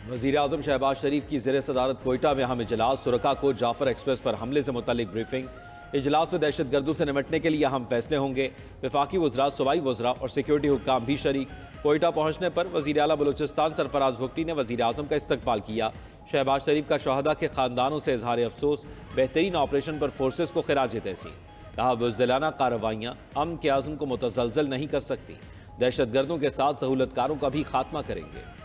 वज़ीर-ए-आज़म शहबाज शरीफ की ज़ेर सदारत कोयटा में अहम इजलास, शुरका को जाफर एक्सप्रेस पर हमले से मुतल्लिक ब्रीफिंग। इजलास में दहशत गर्दों से निपटने के लिए अहम फैसले होंगे। वफाकी वज़रा, सूबाई वज़रा और सिक्योरिटी हुक्काम भी शरीक। कोयटा पहुँचने पर वज़ीर आला बलूचिस्तान सरफराज भुगटी ने वज़ीर-ए-आज़म का इस्तकबाल किया। शहबाज शरीफ का शहदा के ख़ानदानों से इजहार अफसोस, बेहतरीन ऑपरेशन पर फोर्सेस को खिराज तहसीन। कहा, बुज़दिलाना कार्रवाइयाँ अमन के आज़म को मुतज़लज़ल नहीं कर सकती। दहशत गर्दों के साथ सहूलतकारों का भी खात्मा करेंगे।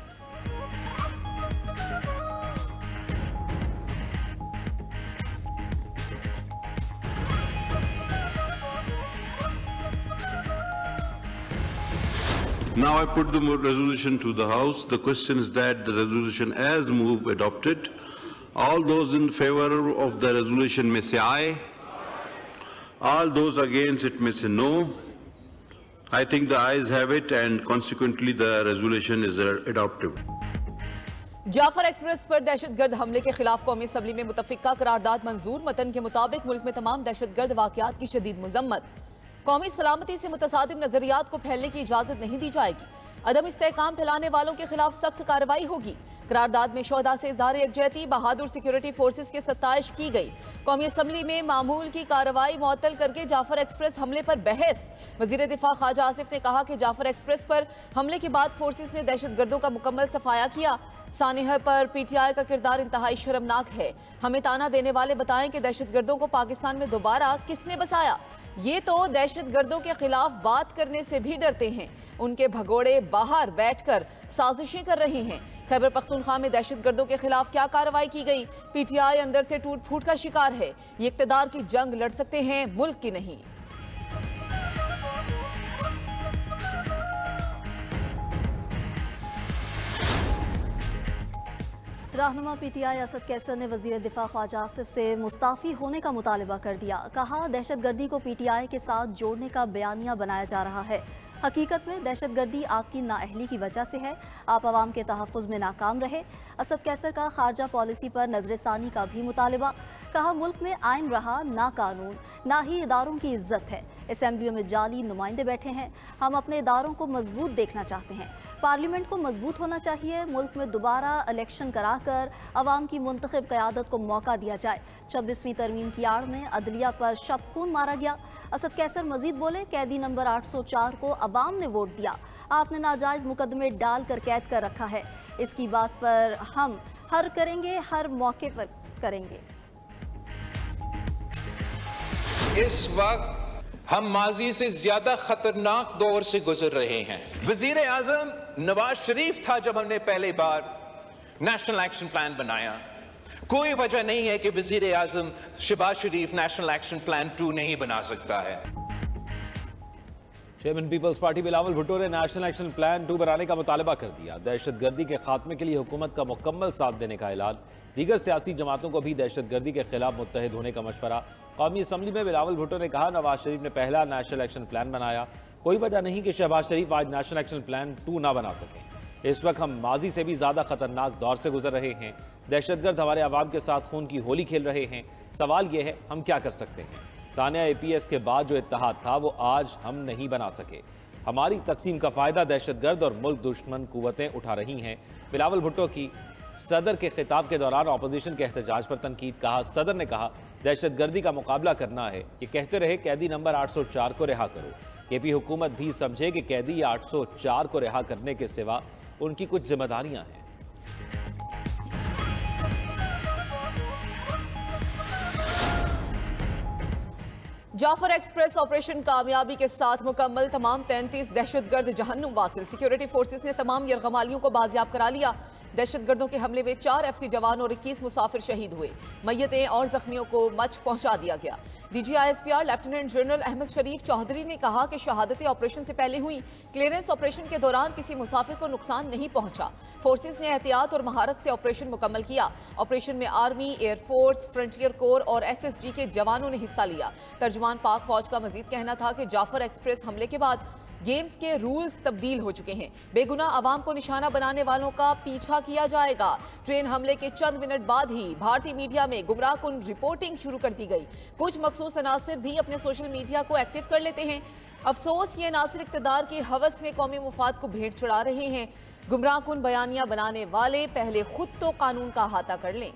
Now I put the resolution to the House. The question is that the resolution as moved adopted. All those in favor of the resolution may say aye. All those against it may say no. I think the ayes have it and consequently the resolution is adopted. Jaffar express पर दहशतगर्द हमले के खिलाफ कौमी assembly में मुतफ़िका करारदाद मंजूर। मतन के मुताबिक मुल्क में तमाम दहशतगर्द वाक़यात की शदीद मजम्मत। कौमी सलामती से मुतसादिम नजरियात को फैलने की इजाजत नहीं दी जाएगी। अदम इस्तेहकाम फैलाने वालों के खिलाफ सख्त कार्रवाई होगी। करारदाद में शोहदा से इज़हार यकजहती, बहादुर सिक्योरिटी फोर्सेस की सत्ताइश की गई। कौमी असम्बली में मामूल की कार्रवाई मुअत्तल करके जाफर एक्सप्रेस हमले पर बहस। वज़ीर दिफा ख्वाजा आसिफ ने कहा कि जाफर एक्सप्रेस पर हमले के बाद फोर्सेस ने दहशत गर्दों का मुकम्मल सफाया किया। सानिह पर PTI का किरदार इंतहाई शर्मनाक है। हमें ताना देने वाले बताएं कि दहशत गर्दों को पाकिस्तान में दोबारा किसने बसाया। ये तो दहशत गर्दों के खिलाफ बात करने से भी डरते हैं। उनके भगोड़े बाहर बैठकर साजिशें कर रहे हैं। खैबर पख्तूनख्वा में दहशत गर्दों के खिलाफ क्या कार्रवाई की गई? PTI अंदर से टूट फूट का शिकार है। ये इक़्तिदार की जंग लड़ सकते हैं, मुल्क की नहीं। रहनुमा PTI असद कैसर ने वज़ीर दिफा ख्वाजा आसिफ से मुस्ताफ़ी होने का मुतालबा कर दिया। कहा, दहशतगर्दी को PTI के साथ जोड़ने का बयानिया बनाया जा रहा है। हकीकत में दहशतगर्दी आपकी नाअहली की वजह से है। आप आवाम के तहफ़्फ़ुज़ में नाकाम रहे। असद कैसर का खारजा पॉलिसी पर नज़रसानी का भी मुतालबा। कहा, मुल्क में आइन रहा ना कानून, ना ही इदारों की इज्जत है। असेंबलियों में जाली नुमाइंदे बैठे हैं। हम अपने इदारों को मजबूत देखना चाहते हैं। पार्लियामेंट को मजबूत होना चाहिए। मुल्क में दोबारा इलेक्शन कराकर अवाम की मुंतखब क़यादत को मौका दिया जाए। 26वीं तरमीम की आड़ में अदलिया पर शब खून मारा गया। असद कैसर मजीद बोले, कैदी नंबर 804 को अवाम ने वोट दिया। आपने नाजायज़ मुकदमे डाल कर कैद कर रखा है। इसकी बात पर हम हर करेंगे, हर मौके पर करेंगे। इस वक्त हम माजी से ज्यादा खतरनाक दौर से गुजर रहे हैं। वजीर आजम नवाज शरीफ था जब हमने पहली बार नेशनल एक्शन प्लान बनाया। कोई वजह नहीं है कि वजीर आजम Shahbaz Sharif national action plan 2 नहीं बना सकता है। Chairman peoples party Bilawal Bhutto ने नेशनल एक्शन प्लान 2 बनाने का मुतालबा कर दिया। दहशत गर्दी के खात्मे के लिए हुकूमत का मुकम्मल साथ देने का ऐलान। दीगर सियासी जमातों को भी दहशत गर्दी के खिलाफ मुत्तहिद होने का मशवरा। कौमी असम्बली में बिलावल भुट्टो ने कहा, नवाज शरीफ ने पहला नेशनल एक्शन प्लान बनाया। कोई वजह नहीं कि शहबाज शरीफ आज नेशनल एक्शन प्लान 2 ना बना सकें। इस वक्त हम माजी से भी ज़्यादा खतरनाक दौर से गुजर रहे हैं। दहशतगर्द हमारे आवाम के साथ खून की होली खेल रहे हैं। सवाल यह है, हम क्या कर सकते हैं? सानिया APS के बाद जो इत्तेहाद था वो आज हम नहीं बना सके। हमारी तकसीम का फ़ायदा दहशतगर्द और मुल्क दुश्मन कुव्वतें उठा रही हैं। बिलावल भुट्टो की सदर के खिताब के दौरान अपोजिशन के एहतजाज पर तनकीद। कहा, सदर ने कहा दहशतगर्दी का मुकाबला करना है। ये कहते रहे कैदी नंबर 804 को रिहा करो। KP हुकूमत भी समझे कि कैदी 804 को रिहा करने के सिवा उनकी कुछ जिम्मेदारियां हैं। जाफर एक्सप्रेस ऑपरेशन कामयाबी के साथ मुकम्मल। तमाम 33 दहशतगर्द जहन्नुम वासिल। सिक्योरिटी फोर्सेस ने तमाम यरगमालियों को बाजियाब करा लिया। दहशतगर्दों के हमले में 4 FC जवान और 21 मुसाफिर शहीद हुए। मैयतें और जख्मियों को मच पहुंचा दिया गया। DG ISPR lieutenant general Ahmed Sharif Chaudhry ने कहा कि शहादतें ऑपरेशन से पहले हुई। क्लियरेंस ऑपरेशन के दौरान किसी मुसाफिर को नुकसान नहीं पहुंचा। फोर्सेस ने एहतियात और महारत से ऑपरेशन मुकम्मल किया। ऑपरेशन में आर्मी, एयरफोर्स, फ्रंटियर कोर और SSG के जवानों ने हिस्सा लिया। तर्जुमान पाक फौज का मजीद कहना था कि जाफर एक्सप्रेस हमले के बाद गेम्स के रूल्स तब्दील हो चुके हैं। बेगुनाह आवाम को निशाना बनाने वालों का पीछा किया जाएगा। ट्रेन हमले के चंद मिनट बाद ही भारतीय मीडिया में गुमराहकुन रिपोर्टिंग शुरू कर दी गई। कुछ मखसूस अनासिर भी अपने सोशल मीडिया को एक्टिव कर लेते हैं। अफसोस ये अनासिर इक़्तिदार की हवस में कौमी मुफाद को भेंट चढ़ा रहे हैं। गुमराहकुन बयानियां बनाने वाले पहले खुद तो कानून का अहाता कर लें।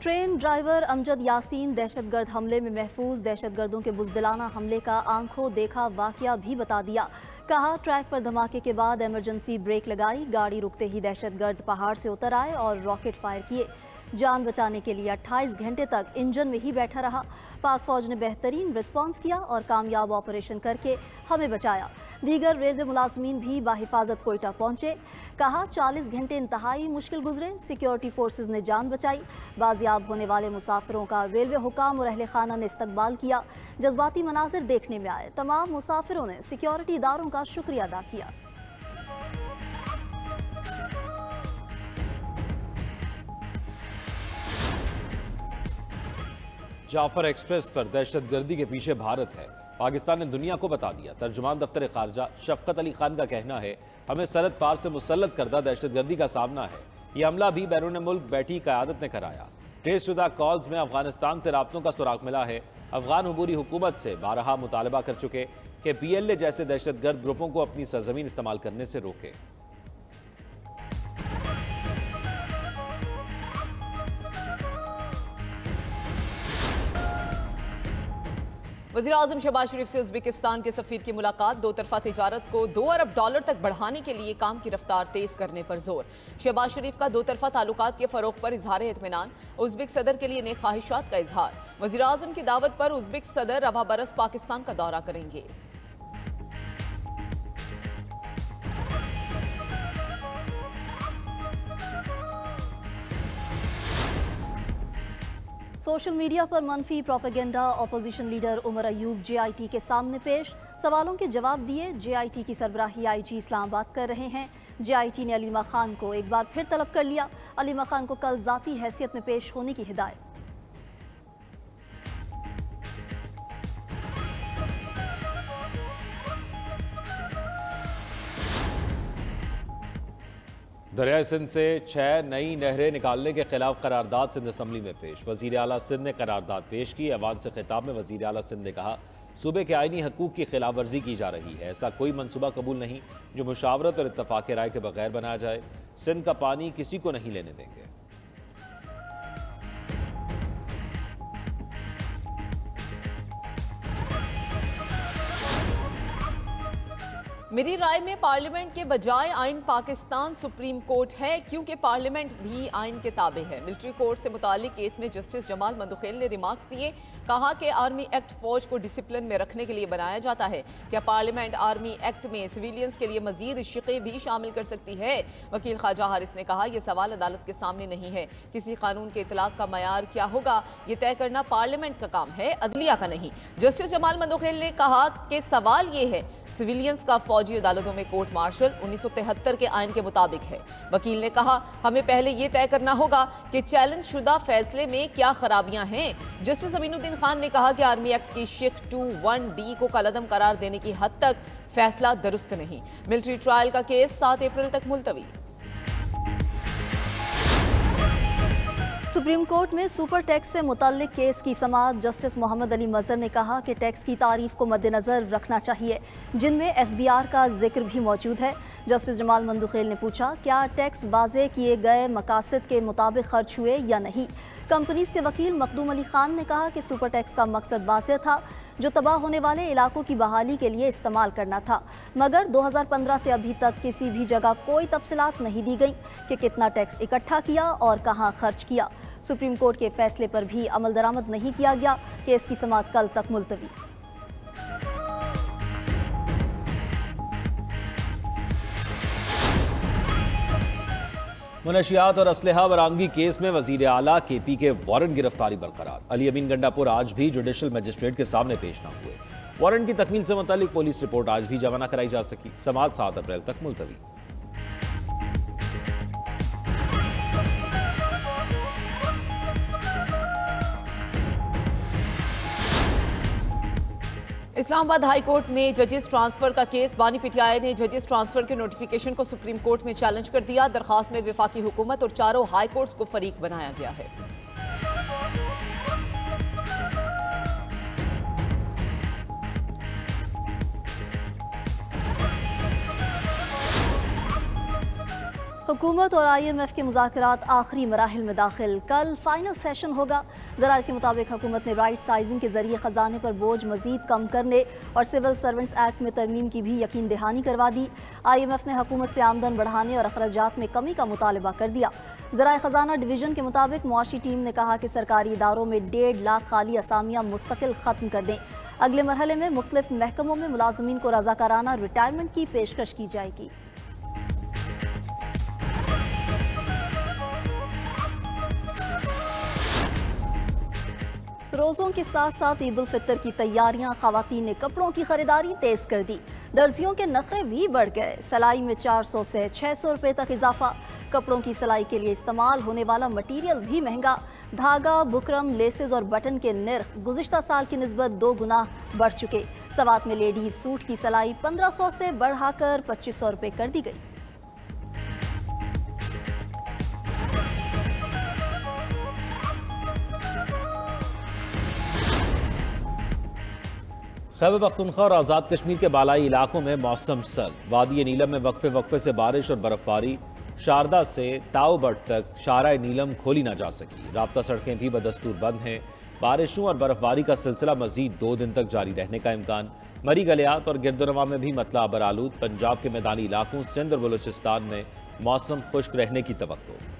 ट्रेन ड्राइवर अमजद यासीन दहशतगर्द हमले में महफूज। दहशतगर्दों के बुज़दिलाना हमले का आंखों देखा वाकया भी बता दिया। कहा ट्रैक पर धमाके के बाद इमरजेंसी ब्रेक लगाई, गाड़ी रुकते ही दहशतगर्द पहाड़ से उतर आए और रॉकेट फायर किए। जान बचाने के लिए 28 घंटे तक इंजन में ही बैठा रहा। पाक फौज ने बेहतरीन रिस्पांस किया और कामयाब ऑपरेशन करके हमें बचाया। दीगर रेलवे मुलाजमीन भी बाहिफाजत कोयटा पहुंचे। कहा 40 घंटे इंतहाई मुश्किल गुजरे, सिक्योरिटी फोर्सेज ने जान बचाई। बाजियाब होने वाले मुसाफिरों का रेलवे हुकाम और अहले खाना ने इस्तकबाल किया। जज्बाती मनाजिर देखने में आए। तमाम मुसाफिरों ने सिक्योरिटी इदारों का शुक्रिया अदा किया। जाफर एक्सप्रेस पर दहशतगर्दी के पीछे भारत है, पाकिस्तान ने दुनिया को बता दिया। तर्जुमान दफ्तर खारजा शफकत अली खान का कहना है, हमें सरहद पार से मुसल्लत करदा दहशतगर्दी का सामना है। यह हमला भी बैरून मुल्क बैठी क़यादत ने कराया। ट्रेसशुदा कॉल्स में अफगानिस्तान से राब्तों का सुराग मिला है। अफगान अबूरी हुकूमत से बारहा मुतालबा कर चुके कि PLA जैसे दहशतगर्द ग्रुपों को अपनी सरजमीन इस्तेमाल करने से रोके। वज़ीर-ए-आज़म शहबाज शरीफ से उज़्बेकिस्तान के सफ़ीर की मुलाकात। दो तरफा तिजारत को $2 अरब तक बढ़ाने के लिए काम की रफ्तार तेज करने पर जोर। शहबाज शरीफ का दो तरफा ताल्लुकात के फ़रोग़ पर इजहार इत्मीनान। उज़्बेक सदर के लिए नेक ख्वाहिशात का इजहार। वज़ीर-ए-आज़म की दावत पर उज़्बेक सदर रवा बरस पाकिस्तान का दौरा करेंगे। सोशल मीडिया पर मनफी propaganda. Opposition leader Umar Ayub JIT के सामने पेश, सवालों के जवाब दिए। JIT की सरबराही IG इस्लामाबाद कर रहे हैं। JIT ने अलीमा खान को एक बार फिर तलब कर लिया। अलीमा खान को कल ज़ाती हैसियत में पेश होने की हिदायत। दरियाए सिंध से 6 नई नहरें निकालने के खिलाफ करारदाद सिंध असम्बली में पेश। वज़ीर आला सिंध ने करारदाद पेश की। ऐवान से खिताब में वज़ीर आला सिंध ने कहा, सूबे के आईनी हकूक़ की खिलाफ वर्जी की जा रही है। ऐसा कोई मनसूबा कबूल नहीं जो मुशावरत और इत्तफाक़ राय के बगैर बनाया जाए। सिंध का पानी किसी को नहीं लेने देंगे। मेरी राय में पार्लियामेंट के बजाय आइन पाकिस्तान सुप्रीम कोर्ट है, क्योंकि पार्लियामेंट भी आइन के ताबे है। मिलिट्री कोर्ट से मुतालिक केस में जस्टिस जमाल मंदुखेल ने रिमार्क्स दिए। कहा कि आर्मी एक्ट फौज को डिसिप्लिन में रखने के लिए बनाया जाता है। क्या पार्लियामेंट आर्मी एक्ट में सिविलियंस के लिए मजीद शिक़े भी शामिल कर सकती है? वकील ख्वाजा हारिस ने कहा, यह सवाल अदालत के सामने नहीं है। किसी कानून के इतलाक़ का मयार क्या होगा, ये तय करना पार्लियामेंट का काम है, अदलिया का नहीं। जस्टिस जमाल मंदुखेल ने कहा कि सवाल ये है, सिविलियंस का फौजी अदालतों में कोर्ट मार्शल 1973 के आइन के मुताबिक है। वकील ने कहा, हमें पहले यह तय करना होगा कि चैलेंज शुदा फैसले में क्या खराबियां हैं। जस्टिस अमीनुद्दीन खान ने कहा कि आर्मी एक्ट की शिक 2(1)D को कलअदम करार देने की हद तक फैसला दुरुस्त नहीं। मिलिट्री ट्रायल का केस 7 अप्रैल तक मुलतवी। सुप्रीम कोर्ट में सुपर टैक्स से मुताल्लिक केस की समाअत। जस्टिस मोहम्मद अली मजहर ने कहा कि टैक्स की तारीफ को मद्देनजर रखना चाहिए, जिनमें FBR का जिक्र भी मौजूद है। जस्टिस जमाल मंदुखेल ने पूछा, क्या टैक्स वाज़े किए गए मकासद के मुताबिक खर्च हुए या नहीं। कंपनीज के वकील मखदूम अली खान ने कहा कि सुपर टैक्स का मकसद वाज़ेह था, जो तबाह होने वाले इलाकों की बहाली के लिए इस्तेमाल करना था, मगर 2015 से अभी तक किसी भी जगह कोई तफसीलात नहीं दी गई कि कितना टैक्स इकट्ठा किया और कहाँ खर्च किया। सुप्रीम कोर्ट के फैसले पर भी अमल दरामद नहीं किया गया। केस की समाअत कल तक मुलतवी। मनशियात और असलहा बरामदगी केस में वजीर आला KP के वारंट गिरफ्तारी बरकरार। अली अमीन गंडापुर आज भी जुडिशल मजिस्ट्रेट के सामने पेश न हुए। वारंट की तकमील से मुतालिक पुलिस रिपोर्ट आज भी जमा न कराई जा सकी। समाअत 7 अप्रैल तक मुलतवी। इस्लामाबाद हाई कोर्ट में जजेस ट्रांसफर का केस। बानी पीटीआई ने जजेस ट्रांसफर के नोटिफिकेशन को सुप्रीम कोर्ट में चैलेंज कर दिया। दरखास्त में वफाकी हुकूमत और चारों हाई कोर्ट्स को फरीक बनाया गया है। हुकूमत और IMF के मुज़ाकरात आखिरी मराहिल में दाखिल। कल फाइनल सेशन होगा। ज़राए के मुताबिक हुकूमत ने राइट साइजिंग के जरिए ख़जाने पर बोझ मजीद कम करने और सिविल सर्वेंट्स एक्ट में तरमीम की भी यकीन दहानी करवा दी। IMF ने हुकूमत से आमदन बढ़ाने और अखराजात में कमी का मुतालबा कर दिया। ज़राए ख़जाना डिवीज़न के मुताबिक मुआशी टीम ने कहा कि सरकारी इदारों में 1.5 लाख खाली असामियाँ मुस्तकिल ख़त्म कर दें। अगले मरहले में मुख्तलिफ महकमों में मुलाजमीन को रज़ाकाराना रिटायरमेंट की पेशकश की जाएगी। रोज़ों के साथ साथ ईद उल फितर की तैयारियां। ख़वातीन ने कपड़ों की खरीदारी तेज कर दी। दर्जियों के नखरे भी बढ़ गए। सिलाई में 400 से 600 रुपये तक इजाफा। कपड़ों की सिलाई के लिए इस्तेमाल होने वाला मटीरियल भी महंगा। धागा, बुकरम, लेसेस और बटन के निर्ख गुज़िश्ता साल की निस्बत 2 गुना बढ़ चुके। सवात में लेडीज सूट की सिलाई 1500 से बढ़ाकर 2500 रुपये कर दी गई। खैबर पख्तूनख्वा और आज़ाद कश्मीर के बालाई इलाकों में मौसम सर्द। वादी नीलम में वक्फे वक्फे से बारिश और बर्फबारी। शारदा से ताओबट तक शारा नीलम खोली ना जा सकी। राब्ता सड़कें भी बदस्तूर बंद हैं। बारिशों और बर्फबारी का सिलसिला मजीद 2 दिन तक जारी रहने का इम्कान। मरी गलियात और गिरदोनवा में भी मतला अबर आलूद। पंजाब के मैदानी इलाकों सिंध और बलूचिस्तान में मौसम खुश्क रहने की तवक्को।